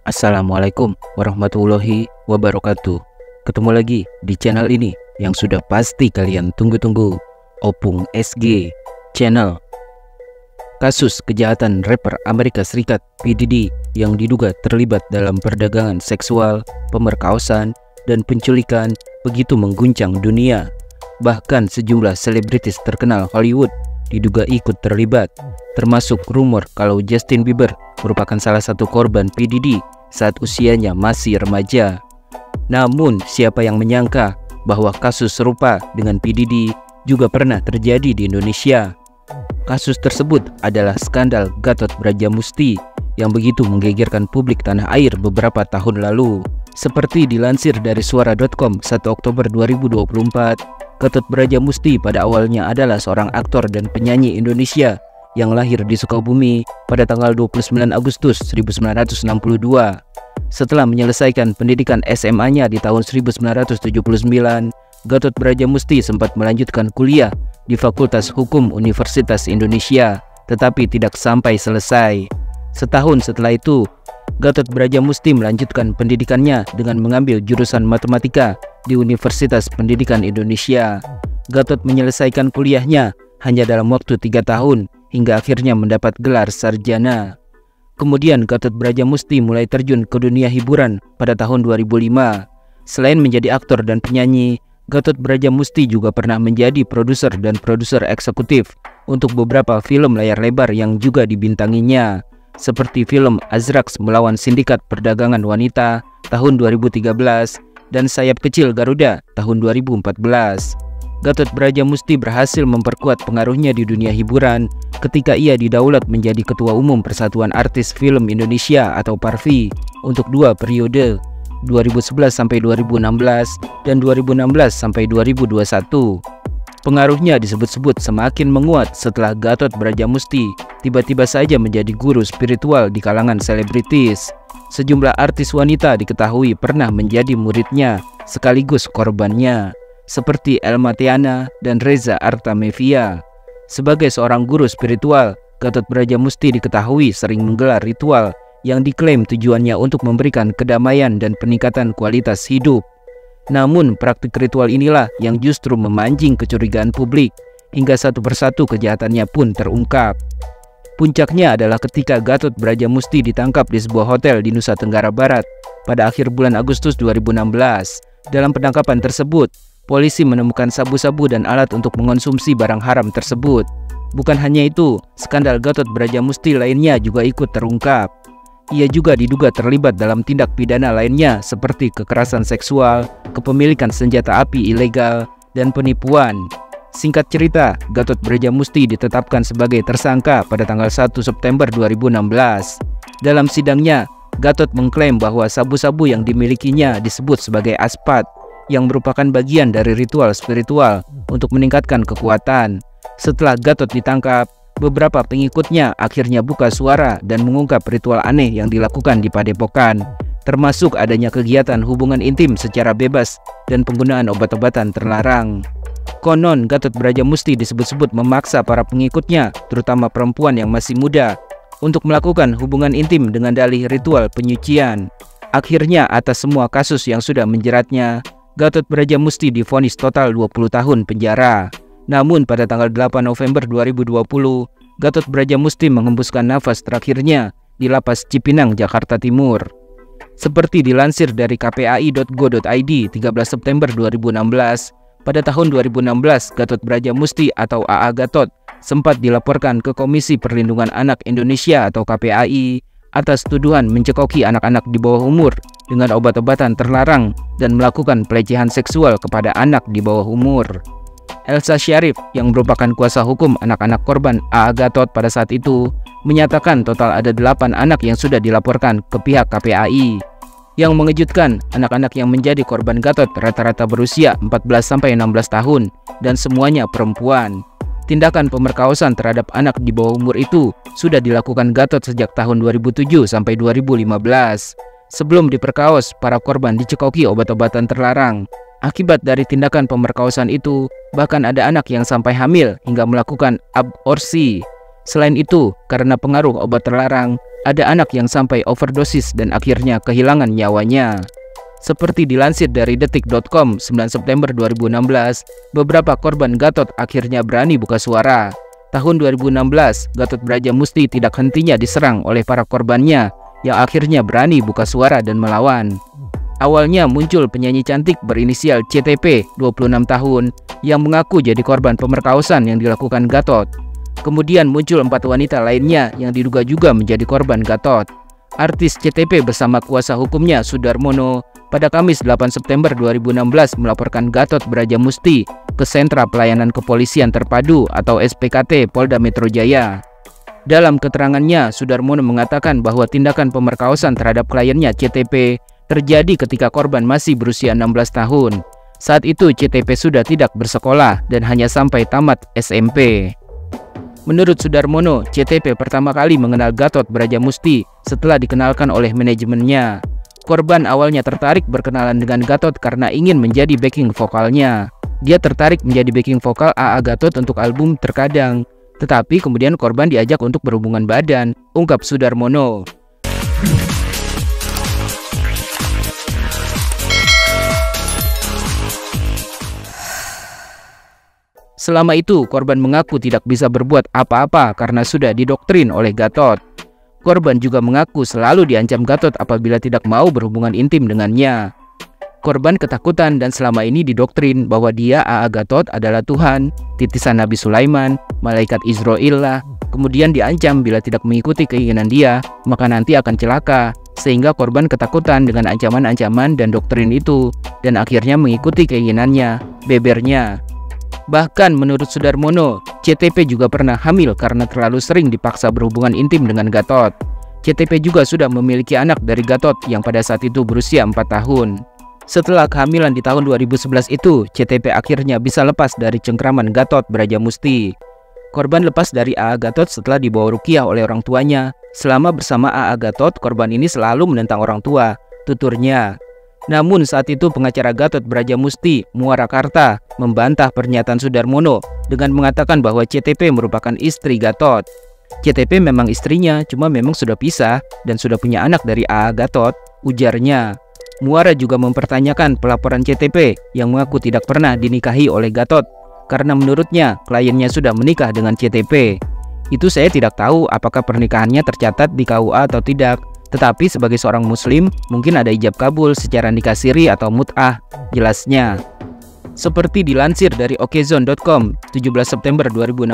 Assalamualaikum warahmatullahi wabarakatuh. Ketemu lagi di channel ini yang sudah pasti kalian tunggu-tunggu, Opung SG Channel. Kasus kejahatan rapper Amerika Serikat P. Diddy yang diduga terlibat dalam perdagangan seksual, pemerkosaan, dan penculikan begitu mengguncang dunia. Bahkan sejumlah selebritis terkenal Hollywood diduga ikut terlibat, termasuk rumor kalau Justin Bieber merupakan salah satu korban P. Diddy saat usianya masih remaja. Namun siapa yang menyangka bahwa kasus serupa dengan P. Diddy juga pernah terjadi di Indonesia. Kasus tersebut adalah skandal Gatot Brajamusti yang begitu menggegerkan publik tanah air beberapa tahun lalu. Seperti dilansir dari suara.com 1 Oktober 2024, Gatot Brajamusti pada awalnya adalah seorang aktor dan penyanyi Indonesia yang lahir di Sukabumi pada tanggal 29 Agustus 1962. Setelah menyelesaikan pendidikan SMA-nya di tahun 1979, Gatot Brajamusti sempat melanjutkan kuliah di Fakultas Hukum Universitas Indonesia, tetapi tidak sampai selesai. Setahun setelah itu, Gatot Brajamusti melanjutkan pendidikannya dengan mengambil jurusan matematika di Universitas Pendidikan Indonesia. Gatot menyelesaikan kuliahnya hanya dalam waktu 3 tahun hingga akhirnya mendapat gelar sarjana. Kemudian Gatot Brajamusti mulai terjun ke dunia hiburan pada tahun 2005. Selain menjadi aktor dan penyanyi, Gatot Brajamusti juga pernah menjadi produser dan produser eksekutif untuk beberapa film layar lebar yang juga dibintanginya, seperti film Azrax Melawan Sindikat Perdagangan Wanita tahun 2013 dan Sayap Kecil Garuda tahun 2014. Gatot Brajamusti berhasil memperkuat pengaruhnya di dunia hiburan ketika ia didaulat menjadi Ketua Umum Persatuan Artis Film Indonesia atau PARFI untuk 2 periode, 2011 sampai 2016 dan 2016 sampai 2021. Pengaruhnya disebut-sebut semakin menguat setelah Gatot Brajamusti tiba-tiba saja menjadi guru spiritual di kalangan selebritis. Sejumlah artis wanita diketahui pernah menjadi muridnya sekaligus korbannya, seperti Elma Theana dan Reza Artamevia. Sebagai seorang guru spiritual, Gatot Brajamusti diketahui sering menggelar ritual yang diklaim tujuannya untuk memberikan kedamaian dan peningkatan kualitas hidup. Namun praktik ritual inilah yang justru memancing kecurigaan publik, hingga satu persatu kejahatannya pun terungkap. Puncaknya adalah ketika Gatot Brajamusti ditangkap di sebuah hotel di Nusa Tenggara Barat pada akhir bulan Agustus 2016. Dalam penangkapan tersebut, polisi menemukan sabu-sabu dan alat untuk mengonsumsi barang haram tersebut. Bukan hanya itu, skandal Gatot Brajamusti lainnya juga ikut terungkap. Ia juga diduga terlibat dalam tindak pidana lainnya seperti kekerasan seksual, kepemilikan senjata api ilegal, dan penipuan. Singkat cerita, Gatot Brajamusti ditetapkan sebagai tersangka pada tanggal 1 September 2016. Dalam sidangnya, Gatot mengklaim bahwa sabu-sabu yang dimilikinya disebut sebagai aspat, yang merupakan bagian dari ritual spiritual untuk meningkatkan kekuatan. Setelah Gatot ditangkap, beberapa pengikutnya akhirnya buka suara dan mengungkap ritual aneh yang dilakukan di padepokan, termasuk adanya kegiatan hubungan intim secara bebas dan penggunaan obat-obatan terlarang. Konon Gatot Brajamusti disebut-sebut memaksa para pengikutnya, terutama perempuan yang masih muda, untuk melakukan hubungan intim dengan dalih ritual penyucian. Akhirnya atas semua kasus yang sudah menjeratnya, Gatot Brajamusti divonis total 20 tahun penjara. Namun pada tanggal 8 November 2020, Gatot Brajamusti menghembuskan nafas terakhirnya di Lapas Cipinang, Jakarta Timur. Seperti dilansir dari kpai.go.id 13 September 2016, pada tahun 2016 Gatot Brajamusti atau AA Gatot sempat dilaporkan ke Komisi Perlindungan Anak Indonesia atau KPAI atas tuduhan mencekoki anak-anak di bawah umur dengan obat-obatan terlarang dan melakukan pelecehan seksual kepada anak di bawah umur. Elsa Syarif yang merupakan kuasa hukum anak-anak korban AA Gatot pada saat itu menyatakan total ada 8 anak yang sudah dilaporkan ke pihak KPAI. Yang mengejutkan, anak-anak yang menjadi korban Gatot rata-rata berusia 14-16 tahun dan semuanya perempuan. Tindakan pemerkosaan terhadap anak di bawah umur itu sudah dilakukan Gatot sejak tahun 2007 sampai 2015. Sebelum diperkaos, para korban dicekoki obat-obatan terlarang. Akibat dari tindakan pemerkosaan itu, bahkan ada anak yang sampai hamil hingga melakukan aborsi. Selain itu, karena pengaruh obat terlarang, ada anak yang sampai overdosis dan akhirnya kehilangan nyawanya. Seperti dilansir dari detik.com 9 September 2016, beberapa korban Gatot akhirnya berani buka suara. Tahun 2016, Gatot Brajamusti tidak hentinya diserang oleh para korbannya yang akhirnya berani buka suara dan melawan. Awalnya muncul penyanyi cantik berinisial CTP, 26 tahun, yang mengaku jadi korban pemerkosaan yang dilakukan Gatot. Kemudian muncul 4 wanita lainnya yang diduga juga menjadi korban Gatot. Artis CTP bersama kuasa hukumnya Sudarmono pada Kamis 8 September 2016 melaporkan Gatot Brajamusti ke Sentra Pelayanan Kepolisian Terpadu atau SPKT Polda Metro Jaya. Dalam keterangannya, Sudarmono mengatakan bahwa tindakan pemerkosaan terhadap kliennya CTP terjadi ketika korban masih berusia 16 tahun. Saat itu CTP sudah tidak bersekolah dan hanya sampai tamat SMP. Menurut Sudarmono, CTP pertama kali mengenal Gatot Brajamusti setelah dikenalkan oleh manajemennya. Korban awalnya tertarik berkenalan dengan Gatot karena ingin menjadi backing vokalnya. Dia tertarik menjadi backing vokal AA Gatot untuk album Terkadang. Tetapi kemudian korban diajak untuk berhubungan badan, ungkap Sudarmono. Selama itu, korban mengaku tidak bisa berbuat apa-apa karena sudah didoktrin oleh Gatot. Korban juga mengaku selalu diancam Gatot apabila tidak mau berhubungan intim dengannya. Korban ketakutan dan selama ini didoktrin bahwa dia AA Gatot adalah Tuhan, titisan Nabi Sulaiman, malaikat Israel lah. Kemudian diancam bila tidak mengikuti keinginan dia, maka nanti akan celaka. Sehingga korban ketakutan dengan ancaman-ancaman dan doktrin itu, dan akhirnya mengikuti keinginannya, bebernya. Bahkan menurut Sudarmono, CTP juga pernah hamil karena terlalu sering dipaksa berhubungan intim dengan Gatot. CTP juga sudah memiliki anak dari Gatot yang pada saat itu berusia 4 tahun. Setelah kehamilan di tahun 2011 itu, CTP akhirnya bisa lepas dari cengkraman Gatot Brajamusti. Korban lepas dari AA Gatot setelah dibawa ruqyah oleh orang tuanya. Selama bersama AA Gatot, korban ini selalu menentang orang tua, tuturnya. Namun saat itu pengacara Gatot Brajamusti, Muarakarta, membantah pernyataan Sudarmono dengan mengatakan bahwa CTP merupakan istri Gatot. CTP memang istrinya, cuma memang sudah pisah dan sudah punya anak dari AA Gatot, ujarnya. Muara juga mempertanyakan pelaporan CTP yang mengaku tidak pernah dinikahi oleh Gatot karena menurutnya kliennya sudah menikah dengan CTP. Itu saya tidak tahu apakah pernikahannya tercatat di KUA atau tidak. Tetapi sebagai seorang muslim, mungkin ada ijab kabul secara nikah siri atau mut'ah, jelasnya. Seperti dilansir dari okezone.com, 17 September 2016,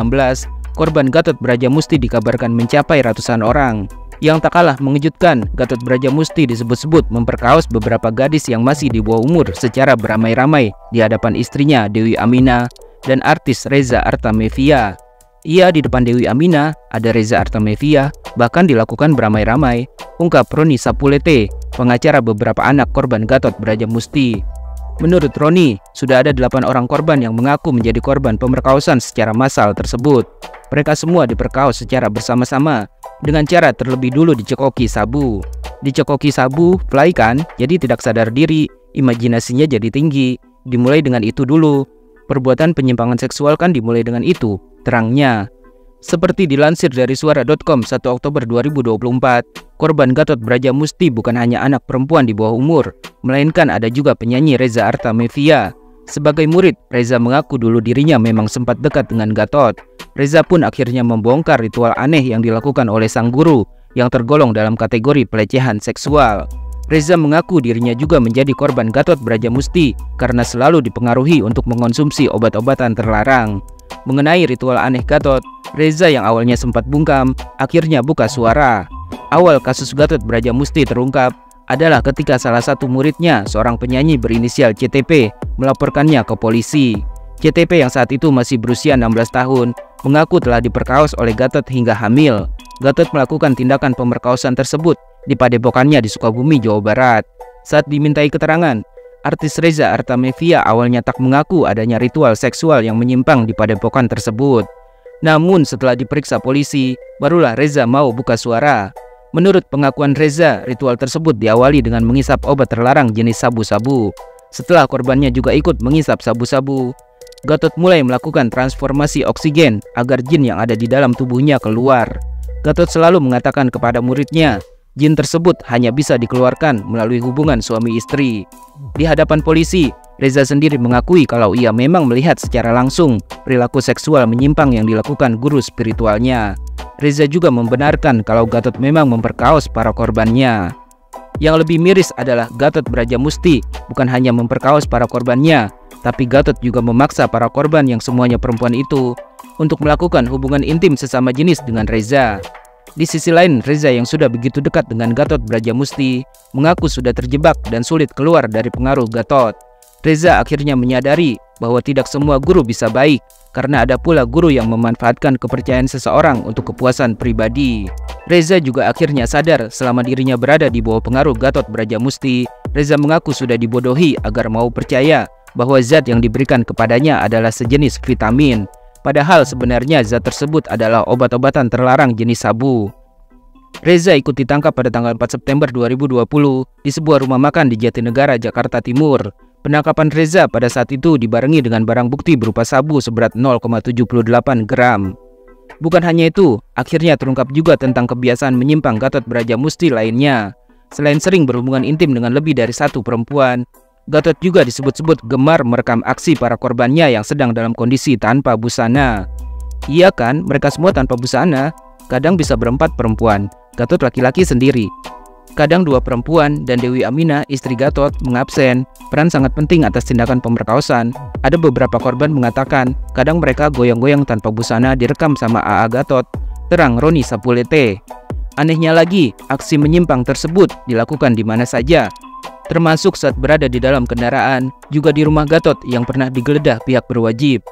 korban Gatot Brajamusti dikabarkan mencapai ratusan orang. Yang tak kalah mengejutkan, Gatot Brajamusti disebut-sebut memperkaos beberapa gadis yang masih di bawah umur secara beramai-ramai di hadapan istrinya Dewi Aminah dan artis Reza Artamevia. Ia di depan Dewi Aminah, ada Reza Artamevia, bahkan dilakukan beramai-ramai, ungkap Roni Sapulete, pengacara beberapa anak korban Gatot Brajamusti. Menurut Roni, sudah ada 8 orang korban yang mengaku menjadi korban pemerkosaan secara massal tersebut. Mereka semua diperkaos secara bersama-sama, dengan cara terlebih dulu dicekoki sabu. Dicekoki sabu, fly kan, jadi tidak sadar diri, imajinasinya jadi tinggi. Dimulai dengan itu dulu. Perbuatan penyimpangan seksual kan dimulai dengan itu, terangnya. Seperti dilansir dari suara.com 1 Oktober 2024, korban Gatot Brajamusti bukan hanya anak perempuan di bawah umur, melainkan ada juga penyanyi Reza Artamevia. Sebagai murid, Reza mengaku dulu dirinya memang sempat dekat dengan Gatot. Reza pun akhirnya membongkar ritual aneh yang dilakukan oleh sang guru yang tergolong dalam kategori pelecehan seksual. Reza mengaku dirinya juga menjadi korban Gatot Brajamusti karena selalu dipengaruhi untuk mengonsumsi obat-obatan terlarang. Mengenai ritual aneh Gatot, Reza yang awalnya sempat bungkam, akhirnya buka suara. Awal kasus Gatot Brajamusti terungkap adalah ketika salah satu muridnya, seorang penyanyi berinisial CTP, melaporkannya ke polisi. CTP yang saat itu masih berusia 16 tahun, mengaku telah diperkaos oleh Gatot hingga hamil. Gatot melakukan tindakan pemerkosaan tersebut di padepokannya di Sukabumi, Jawa Barat. Saat dimintai keterangan, artis Reza Artamevia awalnya tak mengaku adanya ritual seksual yang menyimpang di padepokan tersebut. Namun setelah diperiksa polisi, barulah Reza mau buka suara. Menurut pengakuan Reza, ritual tersebut diawali dengan mengisap obat terlarang jenis sabu-sabu. Setelah korbannya juga ikut mengisap sabu-sabu, Gatot mulai melakukan transformasi oksigen agar jin yang ada di dalam tubuhnya keluar. Gatot selalu mengatakan kepada muridnya, jin tersebut hanya bisa dikeluarkan melalui hubungan suami istri. Di hadapan polisi, Reza sendiri mengakui kalau ia memang melihat secara langsung perilaku seksual menyimpang yang dilakukan guru spiritualnya. Reza juga membenarkan kalau Gatot memang memperkaos para korbannya. Yang lebih miris adalah Gatot Brajamusti bukan hanya memperkaos para korbannya, tapi Gatot juga memaksa para korban yang semuanya perempuan itu untuk melakukan hubungan intim sesama jenis dengan Reza. Di sisi lain, Reza yang sudah begitu dekat dengan Gatot Brajamusti mengaku sudah terjebak dan sulit keluar dari pengaruh Gatot. Reza akhirnya menyadari bahwa tidak semua guru bisa baik, karena ada pula guru yang memanfaatkan kepercayaan seseorang untuk kepuasan pribadi. Reza juga akhirnya sadar selama dirinya berada di bawah pengaruh Gatot Brajamusti, Reza mengaku sudah dibodohi agar mau percaya bahwa zat yang diberikan kepadanya adalah sejenis vitamin. Padahal sebenarnya zat tersebut adalah obat-obatan terlarang jenis sabu. Reza ikut ditangkap pada tanggal 4 September 2020 di sebuah rumah makan di Jatinegara, Jakarta Timur. Penangkapan Reza pada saat itu dibarengi dengan barang bukti berupa sabu seberat 0,78 gram. Bukan hanya itu, akhirnya terungkap juga tentang kebiasaan menyimpang Gatot Brajamusti lainnya. Selain sering berhubungan intim dengan lebih dari satu perempuan, Gatot juga disebut-sebut gemar merekam aksi para korbannya yang sedang dalam kondisi tanpa busana. Iya kan, mereka semua tanpa busana. Kadang bisa berempat perempuan, Gatot laki-laki sendiri. Kadang dua perempuan dan Dewi Aminah, istri Gatot, mengabsen peran sangat penting atas tindakan pemerkosaan. Ada beberapa korban mengatakan kadang mereka goyang-goyang tanpa busana direkam sama AA Gatot, terang Roni Sapulete. Anehnya lagi, aksi menyimpang tersebut dilakukan di mana saja, termasuk saat berada di dalam kendaraan, juga di rumah Gatot yang pernah digeledah pihak berwajib.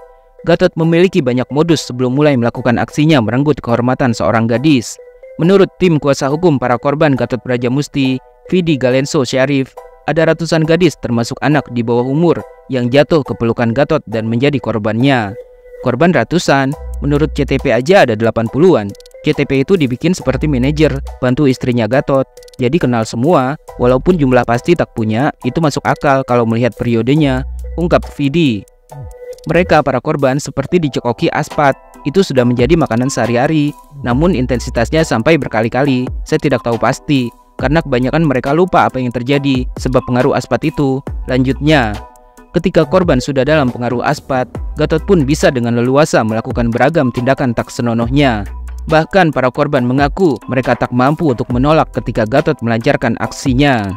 Gatot memiliki banyak modus sebelum mulai melakukan aksinya merenggut kehormatan seorang gadis. Menurut tim kuasa hukum para korban Gatot Brajamusti, Vidi Galenso Syarif, ada ratusan gadis termasuk anak di bawah umur yang jatuh ke pelukan Gatot dan menjadi korbannya. Korban ratusan, menurut CTP aja ada 80-an. CTP itu dibikin seperti manajer, bantu istrinya Gatot. Jadi kenal semua, walaupun jumlah pasti tak punya, itu masuk akal kalau melihat periodenya, ungkap Vidi. Mereka para korban seperti dicekoki aspat, itu sudah menjadi makanan sehari-hari. Namun intensitasnya sampai berkali-kali, saya tidak tahu pasti, karena kebanyakan mereka lupa apa yang terjadi sebab pengaruh aspat itu. Lanjutnya, ketika korban sudah dalam pengaruh aspat, Gatot pun bisa dengan leluasa melakukan beragam tindakan tak senonohnya. Bahkan para korban mengaku mereka tak mampu untuk menolak ketika Gatot melancarkan aksinya.